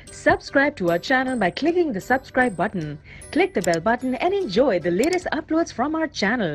Subscribe to our channel by clicking the subscribe button. Click the bell button and enjoy the latest uploads from our channel.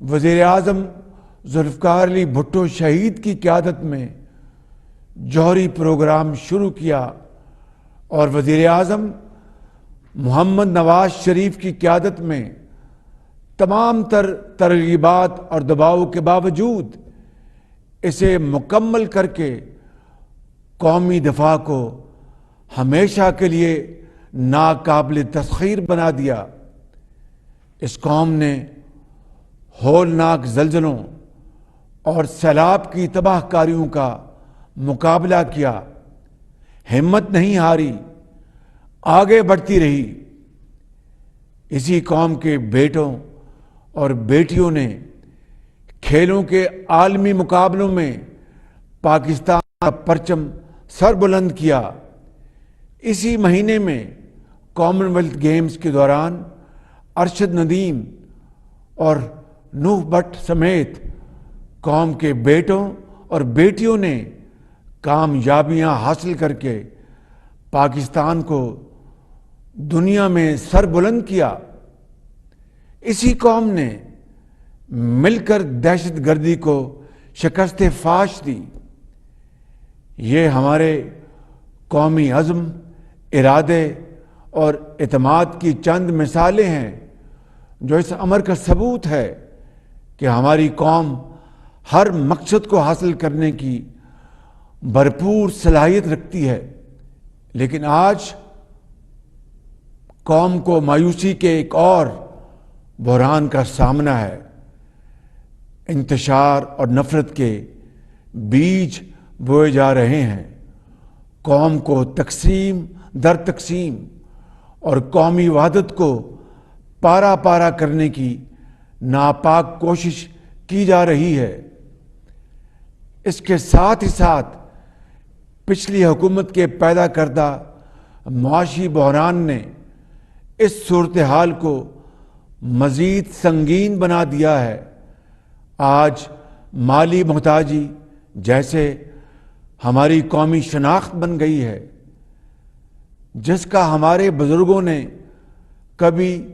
وزیر اعظم ذوالفقار علی بھٹو شہید کی قیادت میں جوہری programme شروع کیا اور وزیر اعظم محمد نواز شریف کی قیادت میں تمام تر ترغیبات اور دباؤ کے باوجود اسے مکمل کر کے قومی دفاع کو ہمیشہ کے لیے ناقابل تسخیر بنا دیا۔ اس قوم نے ہولناک زلزلوں اور سیلاب کی تباہ کاریوں کا مقابلہ کیا، ہمت نہیں ہاری، آگے بڑھتی رہی۔ اسی قوم کے بیٹوں اور بیٹیوں نے کھیلوں کے عالمی مقابلوں میں پاکستان کا پرچم سر بلند کیا۔ اسی مہینے میں کامن ویلتھ گیمز کے دوران ارشد ندیم اور نوح بٹ سمیت قوم کے بیٹوں اور بیٹیوں نے کامیابیاں حاصل کر کے پاکستان کو دنیا میں سر بلند کیا۔ اسی قوم نے مل کر دہشت گردی کو شکست فاش دی۔ یہ ہمارے قومی عزم، ارادے اور اعتماد کی چند مثالیں ہیں جو اس امر کا ثبوت ہے کہ ہماری قوم ہر مقصد کو حاصل کرنے کی بھرپور صلاحیت رکھتی ہے۔ لیکن آج قوم کو مایوسی کے ایک اور بحران کا سامنا ہے۔ انتشار اور نفرت کے بیج بوئے جا رہے ہیں۔ قوم کو تقسیم در تقسیم اور قومی وحدت کو پارا پارا کرنے کی ناپاک کوشش کی جا رہی ہے۔ اس کے ساتھ ہی ساتھ پچھلی حکومت کے پیدا کردہ معاشی بحران نے اس صورتحال کو مزید سنگین بنا دیا ہے۔ آج مالی محتاجی جیسے ہماری قومی شناخت بن گئی ہے، جس کا ہمارے بزرگوں نے کبھی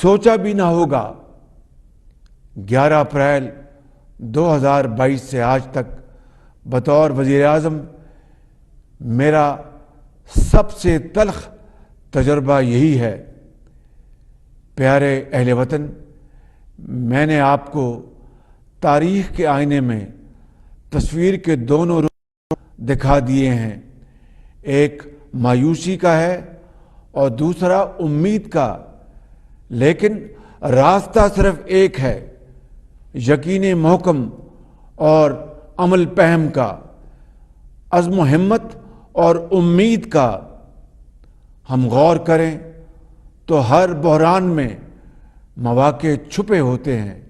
سوچا بھی نہ ہوگا۔ 11 اپریل 2022 سے آج تک بطور وزیر اعظم میرا سب سے تلخ تجربہ یہی ہے۔ پیارے اہل وطن، میں نے آپ کو تاریخ کے آئینے میں تصویر کے دونوں رخ دکھا دیے ہیں، ایک مایوسی کا ہے اور دوسرا امید کا، لیکن راستہ صرف ایک ہے، یقین محکم اور عمل پہم کا، عزم و ہمت اور امید کا۔ ہم غور کریں تو ہر بحران میں مواقع چھپے ہوتے ہیں،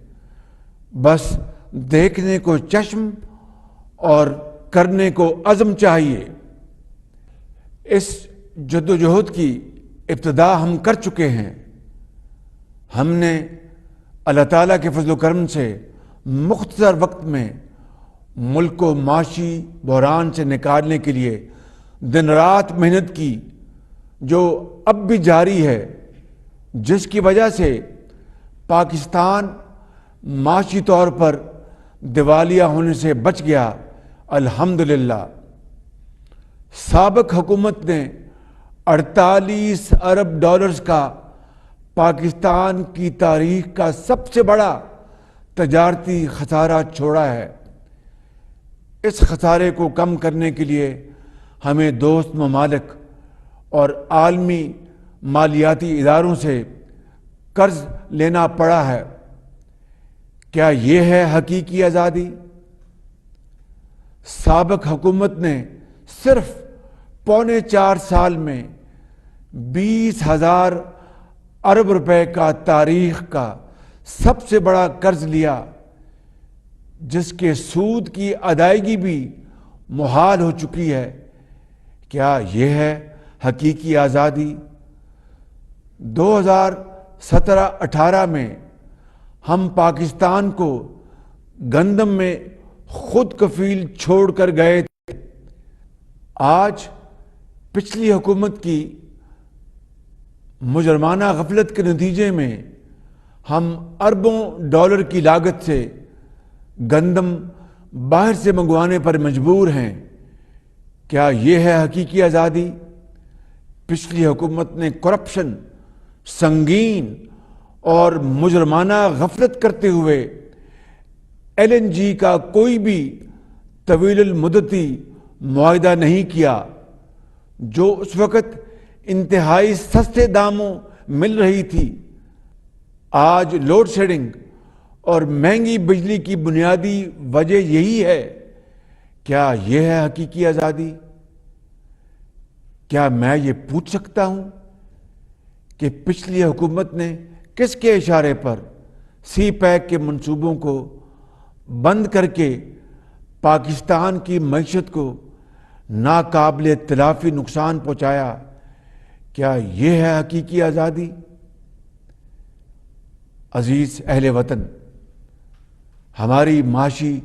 بس دیکھنے کو چشم اور کرنے کو عزم چاہیے۔ اس جدوجہد کی ابتدا ہم کر چکے ہیں۔ ہم نے اللہ تعالیٰ کے فضل و کرم سے مختصر وقت میں ملک کو معاشی بحران سے نکالنے کے لیے دن رات محنت کی، جو اب بھی جاری ہے، جس کی وجہ سے پاکستان معاشی طور پر دیوالیہ ہونے سے بچ گیا، الحمدللہ۔ سابق حکومت نے 48 ارب ڈالرز کا پاکستان کی تاریخ کا سب سے بڑا تجارتی خسارہ چھوڑا ہے۔ اس خسارے کو کم کرنے کے لیے ہمیں دوست ممالک اور عالمی مالیاتی اداروں سے قرض لینا پڑا ہے۔ کیا یہ ہے حقیقی آزادی؟ سابق حکومت نے صرف 4.25 سال میں 20,000 ارب روپے کا تاریخ کا سب سے بڑا قرض لیا، جس کے سود کی ادائیگی بھی محال ہو چکی ہے۔ کیا یہ ہے حقیقی آزادی؟ 2017-18 میں ہم پاکستان کو گندم میں خود کفیل چھوڑ کر گئے تھے۔ آج پچھلی حکومت کی مجرمانہ غفلت کے نتیجے میں ہم اربوں ڈالر کی لاگت سے گندم باہر سے منگوانے پر مجبور ہیں. کیا یہ ہے حقیقی آزادی؟ پچھلی حکومت نے کرپشن سنگین اور مجرمانہ غفلت کرتے ہوئے ایل این جی کا کوئی بھی طویل المدتی معاہدہ نہیں کیا جو اس وقت انتہائی سستے داموں مل رہی تھی. آج لوڈ شیڈنگ اور مہنگی بجلی کی بنیادی وجہ یہی ہے. کیا یہ ہے حقیقی آزادی؟ کیا میں یہ پوچھ سکتا ہوں کہ پچھلی حکومت نے کس کے اشارے پر سی پیک کے منصوبوں کو بند کر کے پاکستان کی معیشت کو ناقابل تلافی نقصان پہنچایا؟ کیا یہ ہے حقیقی آزادی؟ عزیز اہل وطن، ہماری معاشی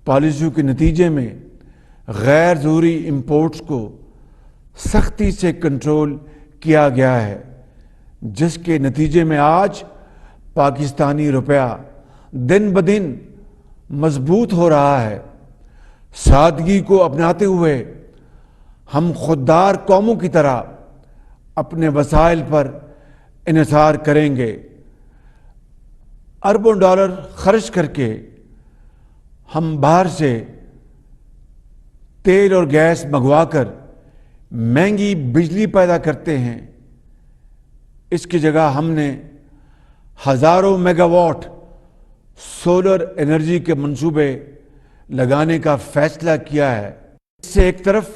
پالیسیوں کے نتیجے میں غیر ضروری امپورٹس کو سختی سے کنٹرول کیا گیا ہے، جس کے نتیجے میں آج پاکستانی روپیہ دن بدن مضبوط ہو رہا ہے. سادگی کو اپناتے ہوئے ہم خوددار قوموں کی طرح اپنے وسائل پر انحصار کریں گے. اربوں ڈالر خرچ کر کے ہم باہر سے تیل اور گیس منگوا کر مہنگی بجلی پیدا کرتے ہیں. اس کی جگہ ہم نے ہزاروں میگا واٹ سولر انرجی کے منصوبے لگانے کا فیصلہ کیا ہے. اس سے ایک طرف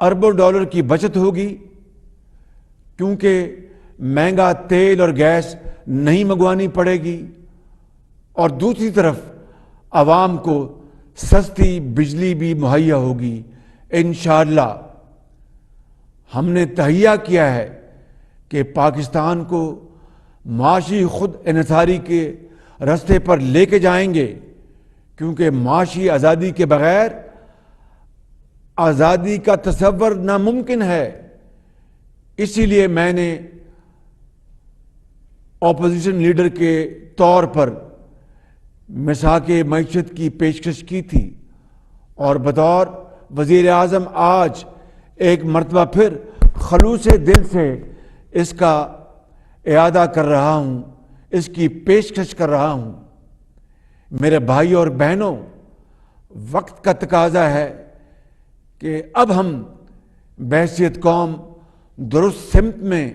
اربوں ڈالر کی بچت ہوگی کیونکہ مہنگا تیل اور گیس نہیں منگوانی پڑے گی، اور دوسری طرف عوام کو سستی بجلی بھی مہیا ہوگی. انشاءاللہ ہم نے تہیہ کیا ہے کہ پاکستان کو معاشی خود انحصاری کے راستے پر لے کے جائیں گے، کیونکہ معاشی آزادی کے بغیر آزادی کا تصور ناممکن ہے. اسی لیے میں نے اپوزیشن لیڈر کے طور پر مساق معیشت کی پیشکش کی تھی، اور بطور وزیر اعظم آج ایک مرتبہ پھر خلوص دل سے اس کا اعادہ کر رہا ہوں، اس کی پیشکش کر رہا ہوں. میرے بھائی اور بہنوں، وقت کا تقاضا ہے کہ اب ہم بحیثیت قوم درست سمت میں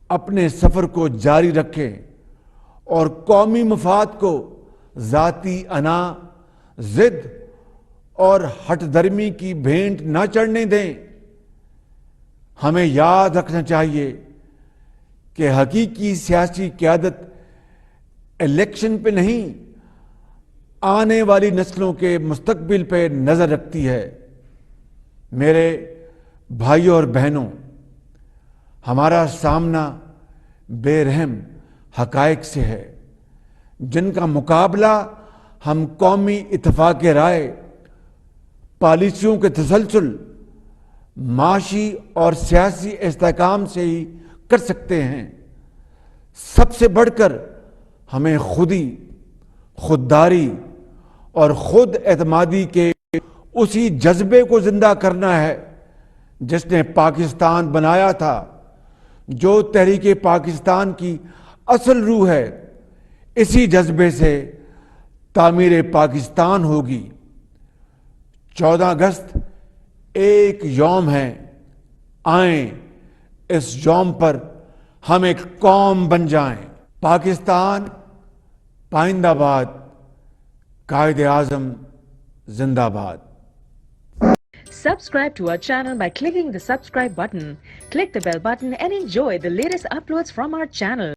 اپنے سفر کو جاری رکھیں اور قومی مفاد کو ذاتی انا، ضد اور ہٹ درمی کی بھینٹ نہ چڑھنے دیں. ہمیں یاد رکھنا چاہیے کہ حقیقی سیاسی قیادت الیکشن پہ نہیں، آنے والی نسلوں کے مستقبل پہ نظر رکھتی ہے. میرے بھائیوں اور بہنوں، ہمارا سامنا بے رحم حقائق سے ہے جن کا مقابلہ ہم قومی اتفاق رائے، پالیسیوں کے تسلسل، معاشی اور سیاسی استحکام سے ہی کر سکتے ہیں. سب سے بڑھ کر ہمیں خودداری اور خود اعتمادی کے اسی جذبے کو زندہ کرنا ہے جس نے پاکستان بنایا تھا، جو تحریک پاکستان کی اصل روح ہے. اسی جذبے سے تعمیر پاکستان ہوگی. 14 اگست ایک یوم ہے، آئیں اس یوم پر ہم ایک قوم بن جائیں. پاکستان پائندہ باد، قائد اعظم زندہ باد. Subscribe to our channel by clicking the subscribe button. Click the bell button and enjoy the latest uploads from our channel.